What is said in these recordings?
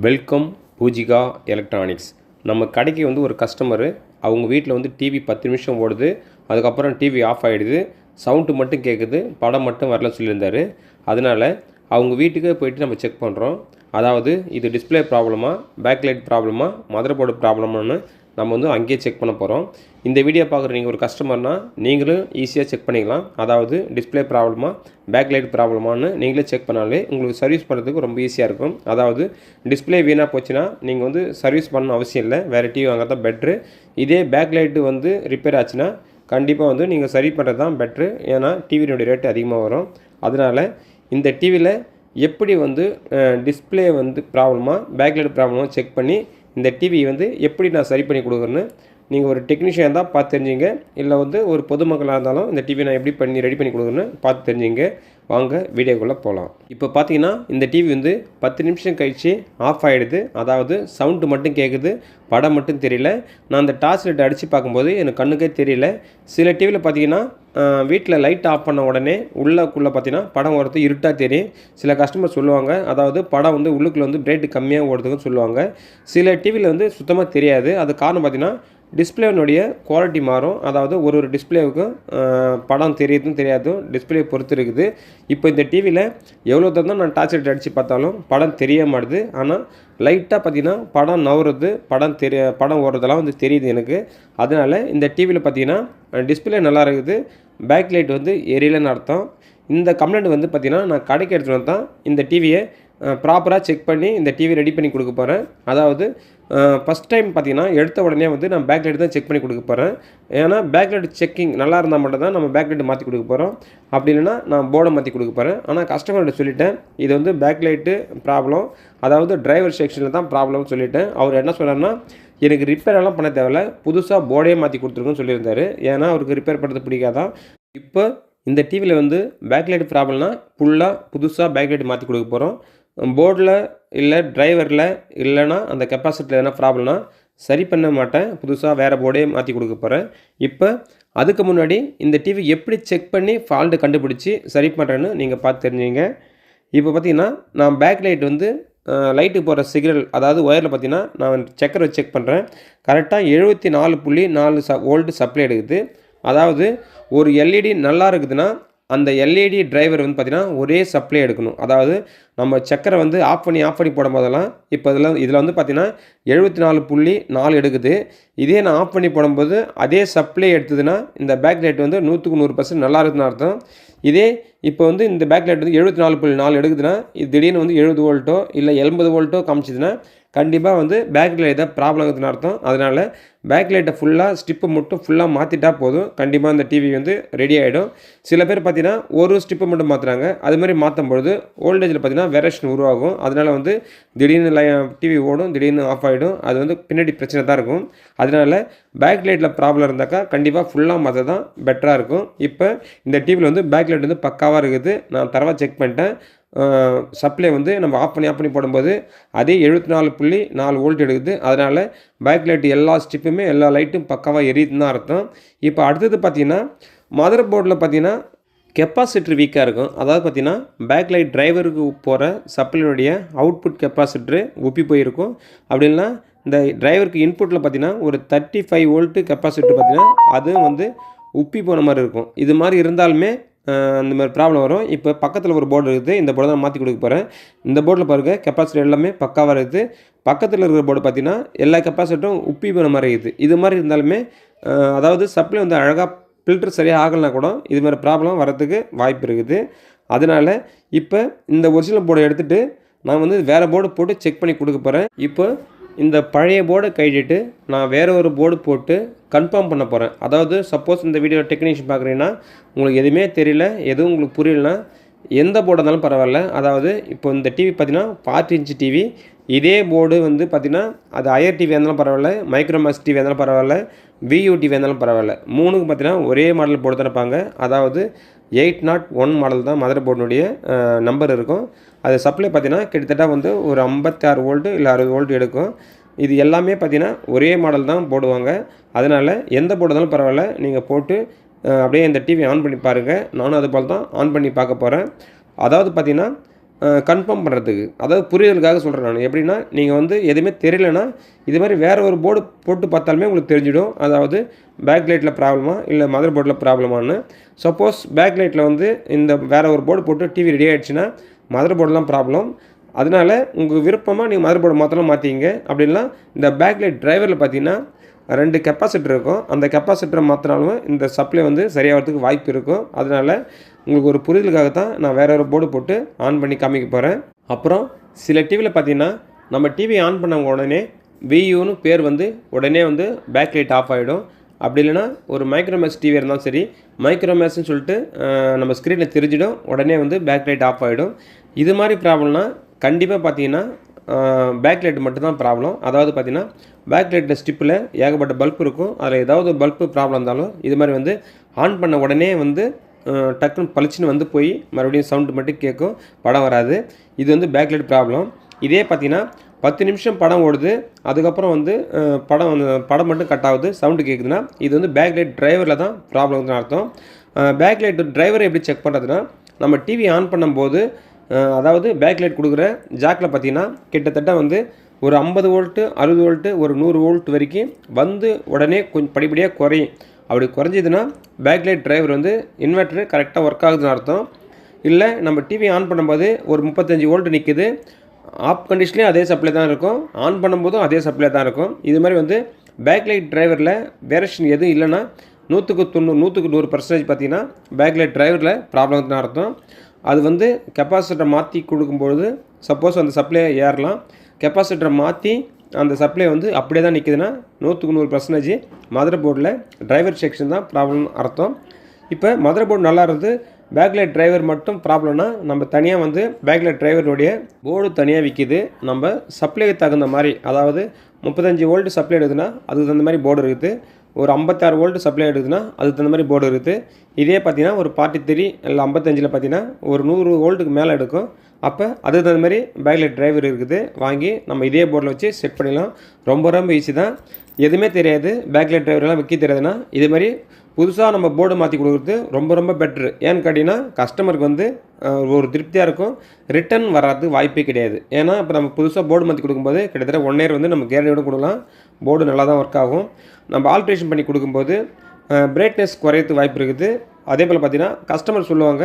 Welcome Poojika electronics. நம்ம கடைக்கு ஒரு கஸ்டமரு அவங்க வீட்டில் டிவி 10 நிமிஷம் ஓடுது, அதுக்கப்புறம் டிவி ஆஃப் ஆகிடுது, சவுண்டு மட்டும் கேட்குது, படம் மட்டும் வரல சொல்லியிருந்தார். அதனால் அவங்க வீட்டுக்கே போயிட்டு நம்ம செக் பண்ணுறோம். அதாவது இது டிஸ்பிளே ப்ராப்ளமா, பேக்லைட் ப்ராப்ளமா, மதர் போர்டு ப்ராப்ளமானு நம்ம அங்கேயே செக் பண்ண போகிறோம். இந்த வீடியோ பார்க்குற நீங்கள் ஒரு கஸ்டமர்னால் நீங்களும் ஈஸியாக செக் பண்ணிக்கலாம். அதாவது டிஸ்பிளே ப்ராப்ளமா, பேக்லைட் ப்ராப்ளமானு நீங்களே செக் பண்ணாலே உங்களுக்கு சர்வீஸ் பண்ணுறதுக்கு ரொம்ப ஈஸியாக இருக்கும். அதாவது டிஸ்பிளே வீணாக போச்சுன்னா நீங்கள் சர்வீஸ் பண்ணணும் அவசியம் இல்லை, வேறு டிவி வாங்குறது தான் பெட்ரு. இதே பேக்லைட்டு ரிப்பேர் ஆச்சுன்னா கண்டிப்பாக நீங்கள் சரி பண்ணுறது தான் பெட்ரு. ஏன்னா டிவியினுடைய ரேட்டு அதிகமாக வரும். அதனால் இந்த டிவியில் எப்படி டிஸ்பிளே ப்ராப்ளமாக, பேக்லைட் ப்ராப்ளமாக செக் பண்ணி இந்த டிவி எப்படி நான் சரி பண்ணி கொடுக்குறேன்னு நீங்கள் ஒரு டெக்னீஷியன் தான் பார்த்து தெரிஞ்சுங்க. இல்லை ஒரு பொதுமக்களாக இருந்தாலும் இந்த டிவி நான் எப்படி ரெடி பண்ணி கொடுக்குறேன்னு பார்த்து தெரிஞ்சுங்க. வாங்க வீடியோக்குள்ளே போகலாம். இப்போ பார்த்தீங்கன்னா இந்த டிவி 10 நிமிஷம் கழித்து ஆஃப் ஆகிடுது. அதாவது சவுண்டு மட்டும் கேட்குது, படம் மட்டும் தெரியல. நான் அந்த டார்ச் லைட் அடித்து பார்க்கும்போது எனக்கு கண்ணுக்கே தெரியல. சில டிவியில் பார்த்தீங்கன்னா வீட்டில் லைட் ஆஃப் பண்ண உடனே உள்ளக்குள்ளே பார்த்தீங்கன்னா படம் வரது இருட்டாக தெரியும். சில கஸ்டமர் சொல்லுவாங்க, அதாவது படம் உள்ளுக்குள்ளே பிரைட்டு கம்மியாக ஓடுதுன்னு சொல்லுவாங்க. சில டிவியில் சுத்தமாக தெரியாது. அது காரணம் பார்த்தீங்கன்னா டிஸ்பிளேனுடைய குவாலிட்டி மாறும். அதாவது ஒரு டிஸ்பிளேவுக்கும் படம் தெரியுதும் தெரியாதும் டிஸ்பிளே பொறுத்து இருக்குது. இப்போ இந்த டிவியில் எவ்வளோ தான் நான் டார்ச் லைட் அடித்து பார்த்தாலும் படம் தெரிய மாட்டுது. ஆனால் லைட்டாக பார்த்தீங்கன்னா படம் நவுறது, படம் ஓடுறதெல்லாம் தெரியுது எனக்கு. அதனால் இந்த டிவியில் பார்த்தீங்கன்னா டிஸ்பிளே நல்லா இருக்குது, பேக் லைட் எரியலைன்னு அர்த்தம். இந்த கம்ப்ளைண்ட் பார்த்தீங்கன்னா நான் கடைக்கு எடுத்துகிட்டு வந்து தான் இந்த டிவியை ப்ராப்பராக செக் பண்ணி இந்த டிவி ரெடி பண்ணி கொடுக்க போகிறேன். அதாவது ஃபஸ்ட் டைம் பார்த்தீங்கன்னா எடுத்த உடனே நான் பேக் லைட் தான் செக் பண்ணி கொடுக்க போகிறேன். ஏன்னா பேக் லைட் செக்கிங் நல்லா இருந்தால் மட்டும் தான் நம்ம பேக் லைட் மாற்றி கொடுக்க போகிறோம். அப்படி இல்லைன்னா நான் போர்டை மாற்றி கொடுக்க போகிறேன். ஆனால் கஸ்டமர்கிட்ட சொல்லிட்டேன், இது பேக் லைட்டு ப்ராப்ளம், அதாவது டிரைவர் செக்ஷனில் தான் ப்ராப்ளம்னு சொல்லிவிட்டேன். அவர் என்ன சொன்னார்னா, எனக்கு ரிப்பேரெல்லாம் பண்ண தேவையில்ல, புதுசாக போர்டே மாற்றி கொடுத்துருக்குன்னு சொல்லியிருந்தார். ஏன்னா அவருக்கு ரிப்பேர் பண்ணுறது பிடிக்காதான். இப்போ இந்த டிவியில் பேக்லைட் ப்ராப்ளம்னா ஃபுல்லாக புதுசாக பேக்லைட் மாற்றி கொடுக்க போகிறோம். போர்டில் இல்லை டிரைவரில் இல்லைனா அந்த கெப்பாசிட்டியில் எதனா ப்ராப்ளம்னா சரி பண்ண மாட்டேன், புதுசாக வேறு போர்டே மாற்றி கொடுக்க போகிறேன். இப்போ அதுக்கு முன்னாடி இந்த டிவி எப்படி செக் பண்ணி ஃபால்ட்டு கண்டுபிடிச்சி சரி பண்ணுறேன்னு நீங்கள் பார்த்து தெரிஞ்சுங்க. இப்போ பார்த்தீங்கன்னா நான் பேக்லைட் லைட்டு போகிற சிக்னல், அதாவது ஒயரில் பார்த்தீங்கன்னா நான் செக்கரை செக் பண்ணுறேன். கரெக்டாக 74.4 வோல்ட் சப்ளை எடுக்குது. அதாவது ஒரு எல்இடி நல்லா இருக்குதுன்னா அந்த எல்இடி டிரைவர் பார்த்தீங்கன்னா ஒரே சப்ளை எடுக்கணும். அதாவது நம்ம செக்கரை ஆஃப் பண்ணி போடும் போதெல்லாம் இப்போ இதில் பார்த்தீங்கன்னா 74.4 எடுக்குது. இதே நான் ஆஃப் பண்ணி போடும்போது அதே சப்ளை எடுத்ததுன்னா இந்த பேக் லைட் 100க்கு 100% நல்லா இருக்குதுன்னு அர்த்தம். இதே இப்போ இந்த பேக் லைட் 74.4 எடுக்குதுன்னா இது திடீர்னு 70 வோல்ட்டோ இல்லை 80 வோல்ட்டோ காமிச்சிதுன்னா கண்டிப்பாக பேக் லைட் தான் ப்ராப்ளம் இருக்குதுன்னு அர்த்தம். அதனால் பேக் லைட்டை ஃபுல்லாக ஸ்டிப்பை மட்டும் ஃபுல்லாக மாற்றிட்டா போதும், கண்டிப்பாக இந்த டிவி ரெடி ஆகிடும். சில பேர் பார்த்தீங்கன்னா ஒரு ஸ்டிப்பை மட்டும் மாற்றுறாங்க. அதுமாதிரி மாற்றும் பொழுது வோல்டேஜில் பார்த்தீங்கன்னா வேரியேஷன் உருவாகும். அதனால் திடீர்னு டிவி ஓடும், திடீர்னு ஆஃப் ஆகிடும். அது பின்னாடி பிரச்சனை தான் இருக்கும். அதனால் பேக் லைட்டில் ப்ராப்ளம் இருந்தாக்கா கண்டிப்பாக ஃபுல்லாக மாற்ற தான் பெட்டராக இருக்கும். இப்போ இந்த டிவியில் பேக் லைட் பக்காவாக இருக்குது. நான் தரவாக செக் பண்ணிட்டேன். சப்ளை நம்ம ஆஃப் பண்ணி போடும்போது அதே 74.4 வோல்ட் எடுக்குது. அதனால் பேக் லைட் எல்லா ஸ்டிப்புமே எல்லா லைட்டும் பக்காவாக எரியுதுன்னு தான் அர்த்தம். இப்போ அடுத்தது பார்த்திங்கன்னா மதர் போர்டில் பார்த்திங்கன்னா கெப்பாசிட்டர் வீக்காக இருக்கும். அதாவது பார்த்திங்கன்னா பேக் லைட் டிரைவருக்கு போகிற சப்ளைனுடைய அவுட்புட் கெப்பாசிட்டரு ஒப்பி போயிருக்கும். அப்படி இல்லைனா இந்த டிரைவருக்கு இன்புட்டில் பார்த்திங்கன்னா ஒரு 35 வோல்ட்டு கெப்பாசிட்டர் பார்த்திங்கன்னா அதுவும் உப்பி போன மாதிரி இருக்கும். இது மாதிரி இருந்தாலுமே அந்த மாதிரி ப்ராப்ளம் வரும். இப்போ பக்கத்தில் ஒரு போர்டு இருக்குது, இந்த போர்டு தான் மாற்றி கொடுக்க போகிறேன். இந்த போர்டில் பாருங்கள் கெப்பாசிட்டர் எல்லாமே பக்காவாக இருக்குது. பக்கத்தில் இருக்கிற போர்டு பார்த்திங்கன்னா எல்லா கெப்பாசிட்டரும் உப்பி போன மாதிரி இருக்குது. இது மாதிரி இருந்தாலுமே அதாவது சப்ளை அழகாக ஃபில்டர் சரியாக ஆகலைனா கூட இது மாதிரி ப்ராப்ளம் வரதுக்கு வாய்ப்பு இருக்குது. அதனால் இப்போ இந்த ஒரிஜினல் போர்டை எடுத்துகிட்டு நான் வேறு போர்டு போட்டு செக் பண்ணி கொடுக்க போகிறேன். இப்போ இந்த பழைய போர்டை கைவிட்டு நான் வேறு ஒரு போர்டு போட்டு கன்ஃபார்ம் பண்ண போகிறேன். அதாவது சப்போஸ் இந்த வீடியோ டெக்னீஷியன் பார்க்குறீங்கன்னா உங்களுக்கு எதுவுமே தெரியல, எதுவும் உங்களுக்கு புரியலனா எந்த போர்டாக இருந்தாலும் பரவாயில்ல. அதாவது இப்போ இந்த டிவி பார்த்தீங்கன்னா 40 இன்ச் டிவி. இதே போர்டு பார்த்திங்கன்னா அது ஐஆர் டிவியாக இருந்தாலும் பரவாயில்ல, மைக்ரோமேக்ஸ் டிவியாக இருந்தாலும் பரவாயில்ல, வியூ டிவியாக இருந்தாலும் பரவாயில்ல. மூணுக்கு பார்த்தீங்கன்னா ஒரே மாடல் போர்டு தான் இருப்பாங்க. அதாவது 801 மாடல் தான் மதர் போர்டினுடைய நம்பர் இருக்கும். அது சப்ளை பார்த்தீங்கன்னா கிட்டத்தட்ட ஒரு 56 வோல்ட்டு இல்லை 60 வோல்ட் எடுக்கும். இது எல்லாமே பார்த்தீங்கன்னா ஒரே மாடல் தான் போடுவாங்க. அதனால் எந்த போர்டு இருந்தாலும் பரவாயில்ல, நீங்கள் போட்டு அப்படியே இந்த டிவி ஆன் பண்ணி பாருங்கள். நானும் அது போல் தான் ஆன் பண்ணி பார்க்க போகிறேன். அதாவது பார்த்திங்கன்னா கன்ஃபார்ம் பண்ணுறதுக்கு, அதாவது புரிதலுக்காக சொல்கிறேன் நான். எப்படின்னா, நீங்கள் வந்து எதுவுமே தெரியலனா, இது மாதிரி வேறு ஒரு போர்டு போட்டு பார்த்தாலுமே உங்களுக்கு தெரிஞ்சிடும். அதாவது பேக் லைட்டில் ப்ராப்ளமா இல்லை மதர் போர்டில் ப்ராப்ளமானு. சப்போஸ் பேக் லைட்டில் வந்து இந்த வேறு ஒரு போர்டு போட்டு டிவி ரெடி ஆகிடுச்சுன்னா மதர் போர்டெலாம் ப்ராப்ளம். அதனால உங்கள் விருப்பமாக நீங்கள் மதர் போர்டு மாற்றலாம் மாற்றிங்க. அப்படின்னா இந்த பேக் லைட் டிரைவரில் பார்த்தீங்கன்னா 2 கெப்பாசிட்டர் இருக்கும். அந்த கெப்பாசிட்டரை மாற்றினாலும் இந்த சப்ளை வந்து சரியாகிறதுக்கு வாய்ப்பு இருக்கும். அதனால் உங்களுக்கு ஒரு புரிதலுக்காக தான் நான் வேறு ஒரு போர்டு போட்டு ஆன் பண்ணி காமிக்க போகிறேன். அப்புறம் சில டிவியில் பார்த்தீங்கன்னா நம்ம டிவி ஆன் பண்ண உடனே வியூன்னு பேர் வந்து உடனே வந்து பேக் லைட் ஆஃப் ஆகிடும். அப்படி இல்லைனா ஒரு மைக்ரோமேக்ஸ் டிவி இருந்தாலும் சரி, மைக்ரோமேக்ஸ்னு சொல்லிட்டு நம்ம ஸ்க்ரீனில் தெரிஞ்சிடும், உடனே வந்து பேக் லைட் ஆஃப் ஆகிடும். இது மாதிரி ப்ராப்ளம்னா கண்டிப்பாக பார்த்தீங்கன்னா பேக் லைட் மட்டும்தான் ப்ராப்ளம். அதாவது பார்த்தீங்கன்னா பேக் லைட்டில் ஸ்டிப்பில் ஏகப்பட்ட பல்ப் இருக்கும். அதில் ஏதாவது பல்ப்பு ப்ராப்ளம் இருந்தாலும் இது மாதிரி வந்து ஆன் பண்ண உடனே வந்து டக்குன்னு பளிச்சுன்னு வந்து போய் மறுபடியும் சவுண்டு மட்டும் கேட்கும், படம் வராது. இது வந்து பேக் லைட் ப்ராப்ளம். இதே பார்த்தீங்கன்னா 10 நிமிஷம் படம் ஓடுது, அதுக்கப்புறம் வந்து படம் மட்டும் கட் ஆகுது, சவுண்டு கேட்குதுன்னா இது வந்து பேக் லைட் டிரைவரில் தான் ப்ராப்ளம்னு அர்த்தம். பேக் லைட் டிரைவரை எப்படி செக் பண்ணுறதுன்னா, நம்ம டிவி ஆன் பண்ணும்போது அதாவது பேக் லைட் கொடுக்குற ஜாக்கில் பார்த்தீங்கன்னா கிட்டத்தட்ட வந்து ஒரு 50 வோல்ட்டு 60 வோல்ட்டு ஒரு 100 வோல்ட் வரைக்கும் வந்து உடனே கொஞ்சம் படிப்படியாக குறையும். அப்படி குறைஞ்சிதுன்னா பேக் லைட் டிரைவர் வந்து இன்வெர்ட்ரு கரெக்டாக ஒர்க் ஆகுதுன்னு அர்த்தம். இல்லை நம்ம டிவி ஆன் பண்ணும்போது ஒரு 35 வோல்ட் நிற்குது, ஆஃப் கண்டிஷன்லேயும் அதே சப்ளை தான் இருக்கும், ஆன் பண்ணும்போதும் அதே சப்ளை தான் இருக்கும். இது மாதிரி வந்து பேக் லைட் டிரைவரில் வேரியேஷன் எதுவும் இல்லைன்னா 100% பார்த்தீங்கன்னா பேக் லைட் டிரைவரில் ப்ராப்ளம் தான் அர்த்தம். அது வந்து கெப்பாசிட்டரை மாற்றி கொடுக்கும்பொழுது சப்போஸ் அந்த சப்ளை ஏறலாம். கெப்பாசிட்டரை மாற்றி அந்த சப்ளை வந்து அப்படியே தான் நிற்குதுன்னா 100% மதர் போர்டில் டிரைவர் செக்ஷன் தான் ப்ராப்ளம் அர்த்தம். இப்போ மதர் போர்டு நல்லா இருந்து பேக் லைட் டிரைவர் மட்டும் ப்ராப்ளம்னா நம்ம தனியாக வந்து பேக் லைட் டிரைவருடைய போர்டு தனியாக விற்கிது. நம்ம சப்ளைக்கு தகுந்த மாதிரி, அதாவது 35 வோல்ட் சப்ளை எடுக்குதுன்னா அதுக்கு தகுந்த மாதிரி போர்டு இருக்குது. ஒரு 56 வோல்ட் சப்ளை எடுக்குதுன்னா அதுக்கு தகுந்த மாதிரி போர்டு இருக்குது. இதே பார்த்தீங்கன்னா ஒரு 43 இல்லை 55 பார்த்தீங்கன்னா ஒரு 100 வோல்ட்டுக்கு மேலே எடுக்கும். அப்போ அதுக்கு தகுந்த மாதிரி பேக் லைட் டிரைவர் இருக்குது, வாங்கி நம்ம இதே போர்டில் வச்சு செட் பண்ணிடலாம். ரொம்ப ஈஸி தான். எதுவுமே தெரியாது, பேக் லைட் டிரைவர்லாம் விற்க தெரியாதுன்னா இது மாதிரி புதுசாக நம்ம போர்டு மாற்றி கொடுக்குறது ரொம்ப பெட்ரு. ஏன்னு கேட்டிங்கன்னா கஸ்டமருக்கு வந்து ஒரு திருப்தியாக இருக்கும், ரிட்டன் வராது வாய்ப்பே கிடையாது. ஏன்னா இப்போ நம்ம புதுசாக போர்டு மாற்றி கொடுக்கும்போது கிட்டத்தட்ட 1 இயர் வந்து நம்ம கேரண்டியோடு கொடுக்கலாம், போர்டு நல்லா தான் ஒர்க் ஆகும். நம்ம ஆல்ட்ரேஷன் பண்ணி கொடுக்கும்போது பிரைட்னஸ் குறையறதுக்கு வாய்ப்பு இருக்குது. அதே போல் பார்த்தீங்கன்னா கஸ்டமர் சொல்லுவாங்க,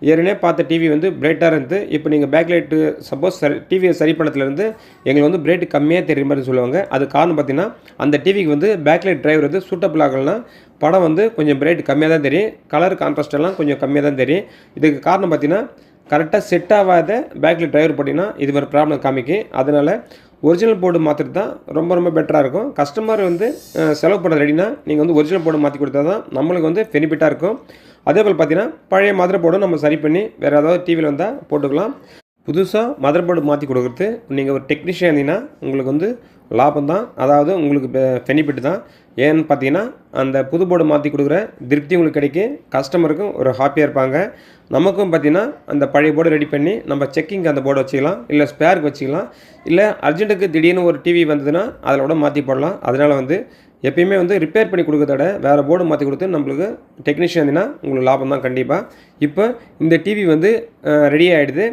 ஏற்கனவே பார்த்த டிவி வந்து பிரைட்டாக இருந்து இப்போ நீங்கள் பேக் லைட்டு சப்போஸ் டிவியை சரி பண்ணதுலேருந்து எங்களுக்கு வந்து பிரைட் கம்மியாக தெரியுற மாதிரி சொல்லுவாங்க. அது காரணம் பார்த்தீங்கன்னா அந்த டிவிக்கு வந்து பேக் லைட் டிரைவர் வந்து சூட்டபிள் ஆகலைன்னா படம் வந்து கொஞ்சம் பிரைட் கம்மியாக தான் தெரியும், கலர் கான்ட்ராஸ்ட் எல்லாம் கொஞ்சம் கம்மியாக தான் தெரியும். இதுக்கு காரணம் பார்த்தீங்கன்னா கரெக்டாக செட் ஆகாத பேக் லைட் டிரைவர் போட்டிங்கன்னா இது மாதிரி ப்ராப்ளம் காமிக்கும். அதனால் ஒரிஜினல் போர்டு மாற்றுறது தான் ரொம்ப பெட்டராக இருக்கும். கஸ்டமர் வந்து செலவு பண்ணுறது ரெடினா நீங்கள் வந்து ஒரிஜினல் போர்டு மாற்றி கொடுத்தா தான் நம்மளுக்கு வந்து பெனிஃபிட்டாக இருக்கும். அதே போல் பார்த்தீங்கன்னா பழைய மதர் போர்டும் நம்ம சரி பண்ணி வேறு ஏதாவது டிவியில் வந்தால் போட்டுக்கலாம். புதுசாக மதர் போர்டு மாற்றி கொடுக்குறது நீங்கள் ஒரு டெக்னீஷியன் இருந்தீங்கன்னா உங்களுக்கு வந்து லாபம் தான், அதாவது உங்களுக்கு பெனிஃபிட் தான். ஏன்னு பார்த்தீங்கன்னா அந்த புது போர்டு மாற்றி கொடுக்குற திருப்தி உங்களுக்கு கிடைக்கும், கஸ்டமருக்கும் ஒரு ஹாப்பியாக இருப்பாங்க. நமக்கும் பார்த்தீங்கன்னா அந்த பழைய போர்டு ரெடி பண்ணி நம்ம செக்கிங்க்கு அந்த போர்டு வச்சுக்கலாம், இல்லை ஸ்பேருக்கு வச்சுக்கலாம், இல்லை அர்ஜென்ட்டுக்கு திடீர்னு ஒரு டிவி வந்ததுன்னா அதில் கூட மாற்றி போடலாம். அதனால் வந்து எப்பயுமே வந்து ரிப்பேர் பண்ணி கொடுக்கறத விட வேறு போர்டு மாற்றி கொடுத்து நம்மளுக்கு டெக்னீஷியன் இருந்தீங்கன்னா உங்களுக்கு லாபம் தான் கண்டிப்பாக. இப்போ இந்த டிவி வந்து ரெடி ஆகிடுது.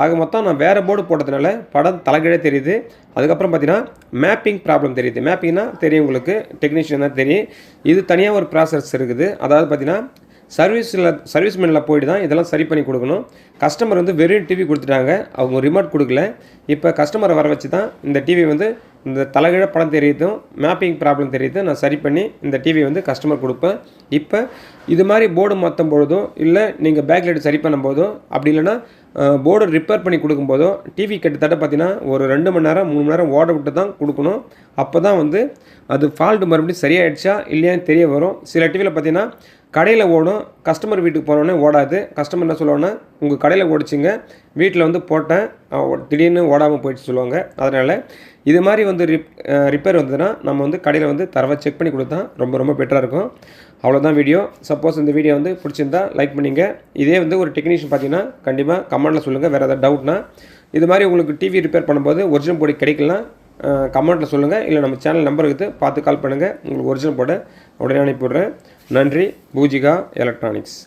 ஆக மொத்தம் நான் வேறு போர்டு போட்டதுனால படம் தலைகீழே தெரியுது. அதுக்கப்புறம் பார்த்தீங்கன்னா மேப்பிங் ப்ராப்ளம் தெரியுது. மேப்பிங்னா தெரியும் உங்களுக்கு, டெக்னீஷியன் தான் தெரியும். இது தனியாக ஒரு ப்ராசஸ் இருக்குது. அதாவது பார்த்தீங்கன்னா சர்வீஸ்மேனில் போய்ட்டு தான் இதெல்லாம் சரி பண்ணி கொடுக்கணும். கஸ்டமர் வந்து வெறும் டிவி கொடுத்துட்டாங்க, அவங்க ரிமோட் கொடுக்கல. இப்போ கஸ்டமரை வர வச்சு தான் இந்த டிவி வந்து இந்த தலைகீழ படம் தெரியுதும் மேப்பிங் ப்ராப்ளம் தெரியுது நான் சரி பண்ணி இந்த டிவி வந்து கஸ்டமர் கொடுப்பேன். இப்போ இது மாதிரி போர்டு மாற்றும் பொழுதோ இல்லை நீங்கள் பேக் லைட் சரி பண்ணும்போதோ அப்படி இல்லைன்னா போர்டு ரிப்பேர் பண்ணி கொடுக்கும்போதோ டிவி கிட்டத்தட்ட பார்த்தீங்கன்னா ஒரு 2 மணி நேரம் 3 மணி நேரம் ஓட விட்டு தான் கொடுக்கணும். அப்போ தான் வந்து அது ஃபால்ட்டு மறுபடியும் சரியாயிடுச்சா இல்லையான்னு தெரிய வரும். சில டிவியில் பார்த்தீங்கன்னா கடையில் ஓடும், கஸ்டமர் வீட்டுக்கு போனோடனே ஓடாது. கஸ்டமர் என்ன சொல்லுவாங்கன்னா உங்கள் கடையில் ஓடிச்சிங்க, வீட்டில் வந்து போட்டேன் திடீர்னு ஓடாமல் போயிடுச்சு சொல்லுவாங்க. அதனால் இது மாதிரி வந்து ரிப்பேர் வந்ததுன்னா நம்ம வந்து கடையில் வந்து தரவை செக் பண்ணி கொடுத்தா ரொம்ப பெட்டராக இருக்கும். அவ்வளோதான் வீடியோ. சப்போஸ் இந்த வீடியோ வந்து பிடிச்சிருந்தா லைக் பண்ணிங்க. இதே வந்து ஒரு டெக்னீஷியன் பார்த்தீங்கன்னா கண்டிப்பாக கமெண்ட்டில் சொல்லுங்கள். வேறு ஏதாவது டவுட்னா இது மாதிரி உங்களுக்கு டிவி ரிப்பேர் பண்ணும்போது ஒரிஜினல் போர்டு கிடைக்கலாம் கமெண்ட்டில் சொல்லுங்கள், இல்லை நம்ம சேனல் நம்பர் இருக்குது பார்த்து கால் பண்ணுங்கள். உங்களுக்கு ஒரிஜினல் போர்டை உடனே அனுப்பிவிட்றேன். நன்றி. பூஜிகா எலக்ட்ரானிக்ஸ்.